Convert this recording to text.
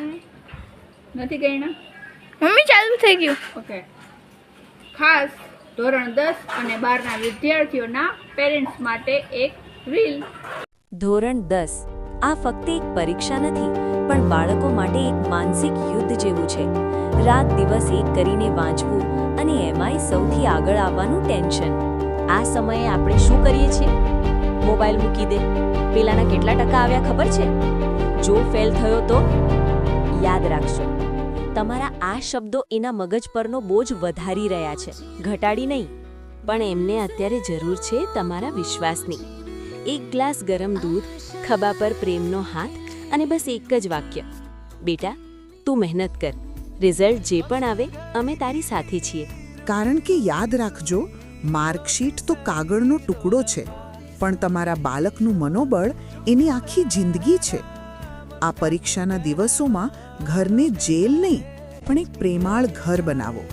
નથી ગયણા? મમ્મી ચાલુ થઈ ગયું. ઓકે. ખાસ ધોરણ 10 અને 12 ના વિદ્યાર્થીઓના પેરેન્ટ્સ માટે એક રીલ. ધોરણ 10 આ ફક્ત એક પરીક્ષા નથી, પણ બાળકો માટે એક માનસિક યુદ્ધ જેવું છે. રાત દિવસ એક કરીને વાંચવું અને એમાંય સૌથી આગળ આવવાનું ટેન્શન. આ સમયે આપણે શું કરીએ છીએ? મોબાઈલ મૂકી દે. પેલાના કેટલા ટકા આવ્યા ખબર છે? જો ફેલ થયો તો યાદ રાખશો, તમારા આ શબ્દો એના મગજ પરનો બોજ વધારી રહ્યા છે, ઘટાડી નહીં. પણ એમને અત્યારે જરૂર છે તમારા વિશ્વાસની. એક ગ્લાસ ગરમ દૂધ, ખભા પર પ્રેમનો હાથ અને બસ એક જ વાક્ય, બેટા તું મહેનત કર, રિઝલ્ટ જે પણ આવે અમે તારી સાથે છીએ. કારણ કે યાદ રાખજો, માર્કશીટ તો કાગળનો ટુકડો છે, પણ તમારા બાળકનું મનોબળ એની આખી જિંદગી છે. આ પરીક્ષાના દિવસોમાં ઘરને જેલ નહીં, પણ એક પ્રેમાળ ઘર બનાવો.